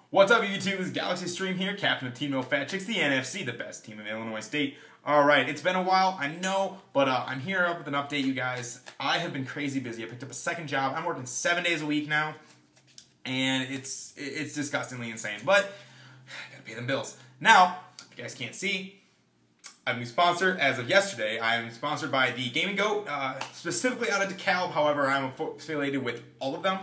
What's up, YouTube? This is Galaxy Stream here, captain of Team No Fat Chicks, the NFC, the best team in Illinois State. Alright, it's been a while, I know, but I'm here with an update, you guys. I have been crazy busy. I picked up a second job. I'm working 7 days a week now, and it's disgustingly insane, but I gotta pay them bills. Now, if you guys can't see, I have a new sponsor. As of yesterday, I am sponsored by the Gaming Goat, specifically out of DeKalb. However, I'm affiliated with all of them.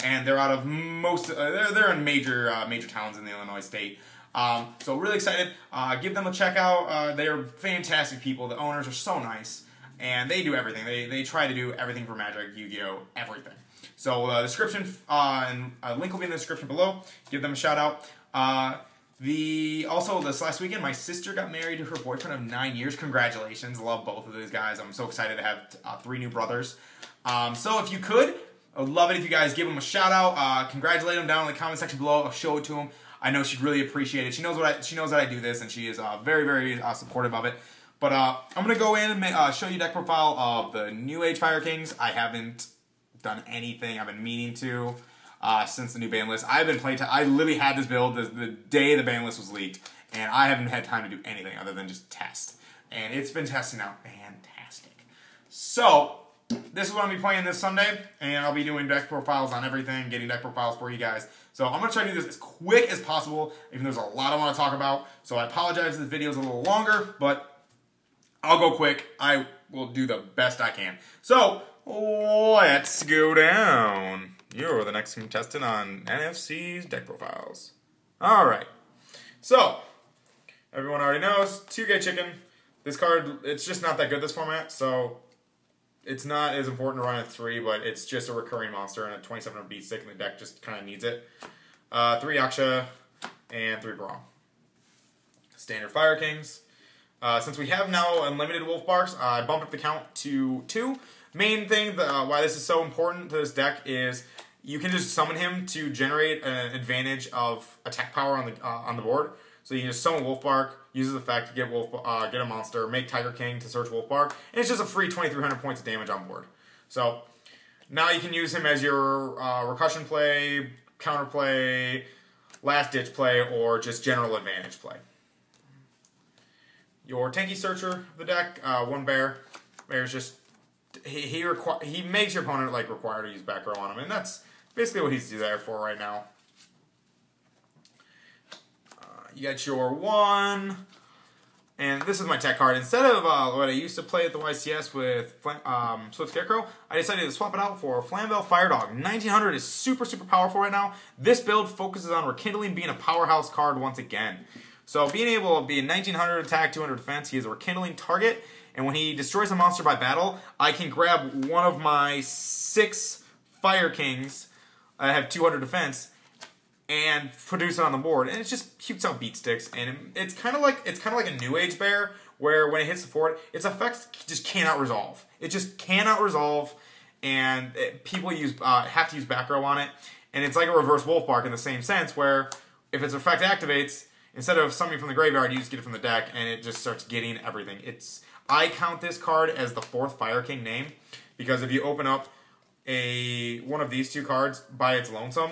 And they're out of they're in major towns in the Illinois state. So really excited. Give them a check out. They're fantastic people. The owners are so nice, and they do everything. They try to do everything for Magic, Yu-Gi-Oh, everything. So description and a link will be in the description below. Give them a shout out. Also this last weekend, my sister got married to her boyfriend of 9 years. Congratulations! Love both of these guys. I'm so excited to have 3 new brothers. So if you could. I would love it if you guys give them a shout out, congratulate them down in the comment section below. I'll show it to them. I know she'd really appreciate it. She knows that I do this, and she is very, very supportive of it. But I'm gonna go in and show you deck profile of the New Age Fire Kings. I haven't done anything. I've been meaning to since the new ban list. I've been playing. I literally had this build the day the ban list was leaked, and I haven't had time to do anything other than just test. And it's been testing out fantastic. So. This is what I'm going to be playing this Sunday, and I'll be doing deck profiles on everything, getting deck profiles for you guys. So I'm going to try to do this as quick as possible, even though there's a lot I want to talk about. So I apologize if this video is a little longer, but I'll go quick. I will do the best I can. So let's go down. You're the next contestant on NFC's deck profiles. All right. So everyone already knows, 2K Chicken. This card, it's just not that good this format, so... It's not as important to run at 3, but it's just a recurring monster, and a 27 beat stick, and the deck just kind of needs it. 3 Yaksha, and 3 Brawl. Standard Fire Kings. Since we have now unlimited Wolfbarks, I bumped up the count to 2. Main thing why this is so important to this deck is you can just summon him to generate an advantage of attack power on the board. So you can just summon Wolfbark, use his effect to get a monster, make Tiger King to search Wolfbark, and it's just a free 2,300 points of damage on board. So now you can use him as your recussion play, counter play, last ditch play, or just general advantage play. Your tanky searcher of the deck, 1 bear. Bear's just he makes your opponent like require to use back row on him, and that's basically what he's there for right now. You got your 1, and this is my tech card. Instead of what I used to play at the YCS with Swift Scarecrow, I decided to swap it out for Flamvell Fire Dog. 1900 is super, super powerful right now. This build focuses on Rekindling being a powerhouse card once again. So being able to be a 1900 attack, 200 defense, he is a Rekindling target, and when he destroys a monster by battle, I can grab one of my 6 Fire Kings, I have 200 defense, and produce it on the board, and it just shoots out beat sticks, and it's kind of like a New Age Bear, where when it hits the fort, its effects just cannot resolve. It just cannot resolve, and people have to use back row on it, and it's like a reverse Wolfbark in the same sense, where if its effect activates, instead of summoning from the graveyard, you just get it from the deck, and it just starts getting everything. I count this card as the 4th Fire King name, because if you open up one of these 2 cards by its lonesome,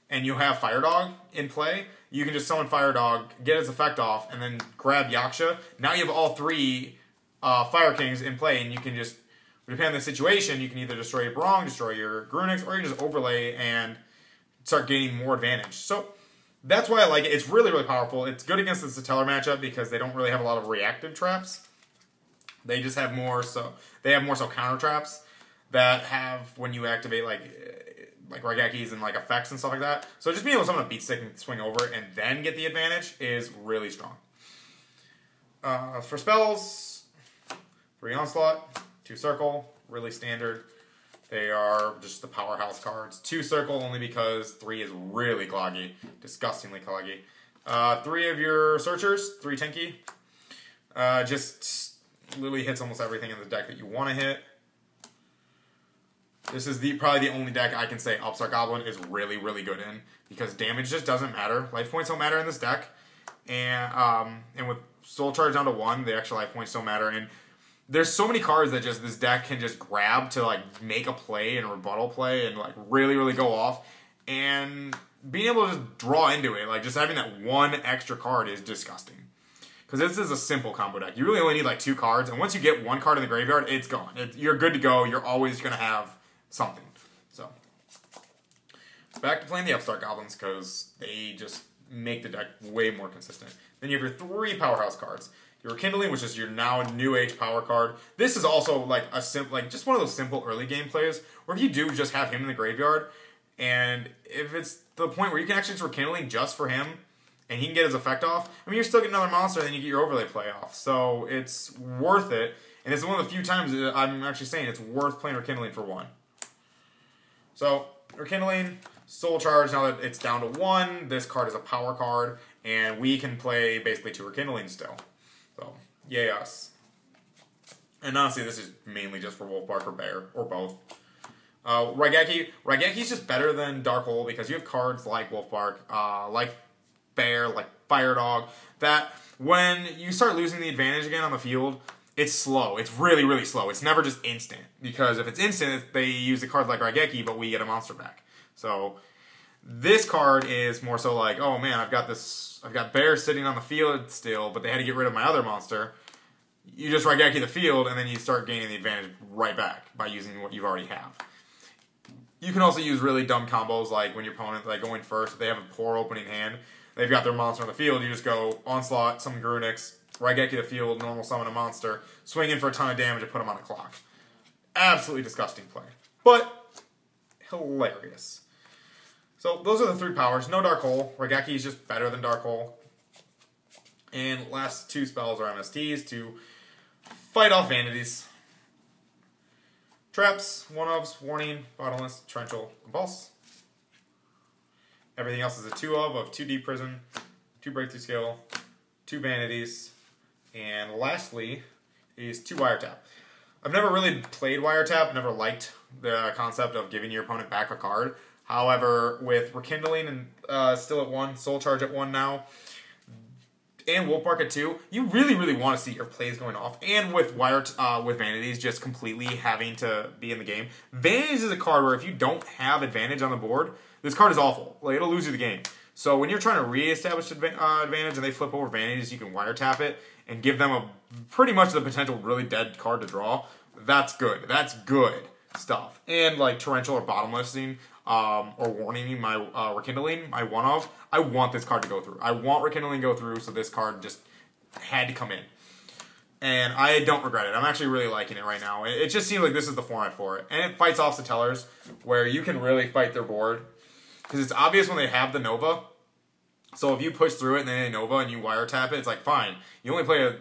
and you have Fire Dog in play, you can just summon Fire Dog, get its effect off, and then grab Yaksha. Now you have all 3 Fire Kings in play, and you can just, depending on the situation, you can either destroy your Brong, destroy your Grunix, or you can just overlay and start gaining more advantage. So that's why I like it. It's really, really powerful. It's good against the Satellar matchup because they don't really have a lot of reactive traps. They just have more so counter traps that have, when you activate like Raigekis and like effects and stuff like that. So just being able to summon a beat stick and swing over it and then get the advantage is really strong. For spells, 3 Onslaught, 2 Circle, really standard. They are just the powerhouse cards. 2 Circle only because 3 is really cloggy, disgustingly cloggy. 3 of your Searchers, 3 Tenki. Just literally hits almost everything in the deck that you want to hit. This is probably the only deck I can say Upstart Goblin is really, really good in, because damage just doesn't matter. Life points don't matter in this deck, and with Soul Charge down to 1, the extra life points don't matter. And there's so many cards that this deck can just grab to like make a play and rebuttal play and like really, really go off. And being able to just draw into it, like just having that one extra card is disgusting. Because this is a simple combo deck. You really only need like 2 cards, and once you get 1 card in the graveyard, it's gone. You're good to go. You're always going to have something. So, back to playing the Upstart Goblins, because they just make the deck way more consistent. Then you have your 3 powerhouse cards. Your Rekindling, which is your now new age power card. This is also like a simple, like just one of those simple early game plays, where if you do just have him in the graveyard, and if it's the point where you can actually just Rekindling just for him, and he can get his effect off, I mean, you're still getting another monster, and then you get your overlay play off. So it's worth it. And it's one of the few times that I'm actually saying it's worth playing Rekindling for 1. So, Rekindling, Soul Charge, now that it's down to 1, this card is a power card, and we can play basically 2 Rekindling still. So, yay us. And honestly, this is mainly just for Wolfbark or Bear, or both. Raigeki's just better than Dark Hole because you have cards like Wolfbark, like Bear, like Fire Dog, that when you start losing the advantage again on the field, it's slow. It's really, really slow. It's never just instant. Because if it's instant, they use a card like Raigeki, but we get a monster back. So this card is more so like, oh man, I've got Bear sitting on the field still, but they had to get rid of my other monster. You just Raigeki the field, and then you start gaining the advantage right back by using what you already have. You can also use really dumb combos like when your opponent, like going first, they have a poor opening hand. They've got their monster on the field. You just go Onslaught, summon Grunix, Raigeki the field, normal summon a monster, swing in for a ton of damage and put them on a clock. Absolutely disgusting play. But hilarious. So those are the 3 powers. No Dark Hole. Raigeki is just better than Dark Hole. And last 2 spells are MSTs to fight off vanities. Traps, 1-ofs, Warning, Bottomless, Torrential, Compulse. Everything else is a 2-of 2 Deep Prison, 2 Breakthrough Skill, 2 Vanities, and lastly is 2 Wiretap. I've never really played Wiretap, never liked the concept of giving your opponent back a card. However, with Rekindling and still at 1, Soul Charge at 1 now, and Wolfbark at 2, you really, really want to see your plays going off. And with with Vanities just completely having to be in the game. Vanities is a card where if you don't have advantage on the board, this card is awful. Like, it'll lose you the game. So when you're trying to re-establish advantage and they flip over Vanities, you can Wiretap it and give them a pretty much the potential really dead card to draw. That's good. That's good stuff. And like Torrential or Bottomlessing or Warning my Rekindling, my 1-of, I want this card to go through. I want Rekindling to go through, so this card just had to come in. And I don't regret it. I'm actually really liking it right now. It just seems like this is the format for it. And it fights off Satellars, where you can really fight their board. Because it's obvious when they have the Nova. So if you push through it and then they Nova and you Wiretap it, it's like, fine. You only play a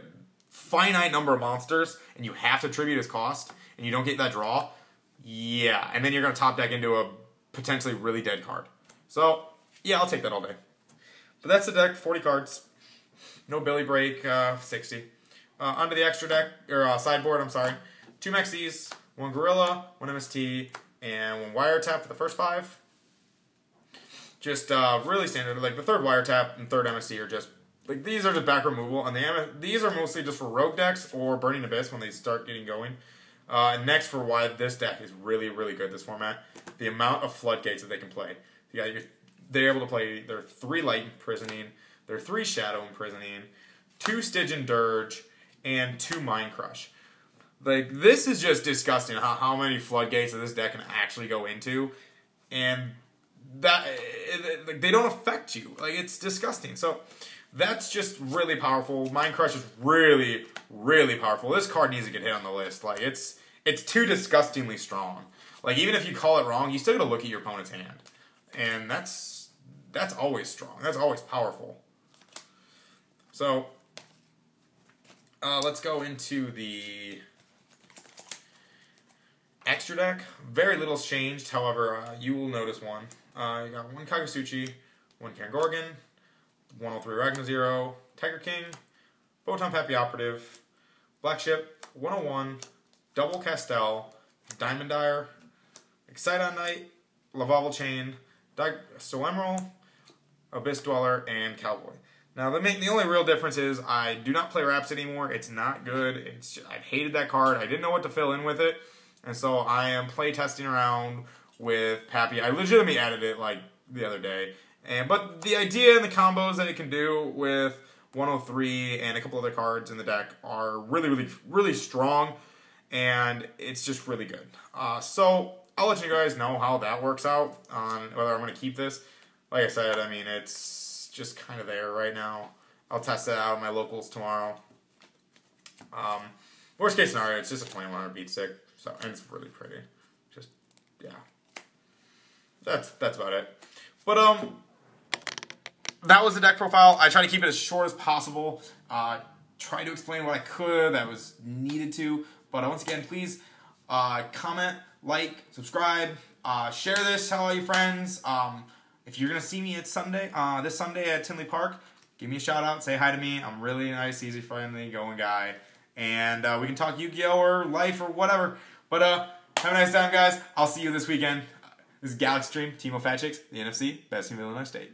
finite number of monsters, and you have to tribute as cost, and you don't get that draw. Yeah, and then you're going to top deck into a potentially really dead card. So, yeah, I'll take that all day. But that's the deck, 40 cards. No Billy Break, 60. Onto the extra deck, or sideboard, I'm sorry. 2 Mexies, 1 Gorilla, 1 MST, and 1 Wiretap for the first 5. Just really standard. Like the 3rd Wiretap and 3rd MST are just, like these are just back removal. And these are mostly just for Rogue decks or Burning Abyss when they start getting going. And next for why this deck is really, really good, this format, the amount of Floodgates that they can play. They're able to play their 3 Light Imprisoning, their 3 Shadow Imprisoning, 2 Stygian Dirge, and 2 Mind Crush. Like, this is just disgusting how many Floodgates that this deck can actually go into. And that like they don't affect you. Like, it's disgusting. So that's just really powerful. Mind Crush is really, really powerful. This card needs to get hit on the list. Like, it's too disgustingly strong. Like, even if you call it wrong, you still gotta look at your opponent's hand. And that's always strong. That's always powerful. So let's go into the extra deck. Very little's changed. However, you will notice one. You got 1 Kagasuchi, 1 Kangorgan, 103 Ragnazero, Tiger King, Photon Pappy Operative, Black Ship, 101, Double Castel, Diamond Dire, Exciton Knight, Lavalval Chain, Soemmerl, Abyss Dweller, and Cowboy. Now, the only real difference is I do not play Rhapsody anymore. It's not good. I've hated that card. I didn't know what to fill in with it. And so I am play testing around with Pappy. I legitimately added it like the other day. But the idea and the combos that it can do with 103 and a couple other cards in the deck are really, really, really strong, and it's just really good. So I'll let you guys know how that works out on whether I'm going to keep this. Like I said, I mean, it's just kind of there right now. I'll test it out at my locals tomorrow. Worst case scenario, it's just a 2100 beat stick, so, and it's really pretty. Just, yeah. That's about it. But, that was the deck profile. I try to keep it as short as possible. Try to explain what I could that was needed to. But once again, please comment, like, subscribe, share this, tell all your friends. If you're going to see me at Sunday, this Sunday at Tinley Park, give me a shout out, say hi to me. I'm really nice, easy, friendly, going guy. And we can talk Yu-Gi-Oh! Or life or whatever. But have a nice time, guys. I'll see you this weekend. This is Galaxy Stream, Team of Fat Chicks, the NFC, best team in Illinois State.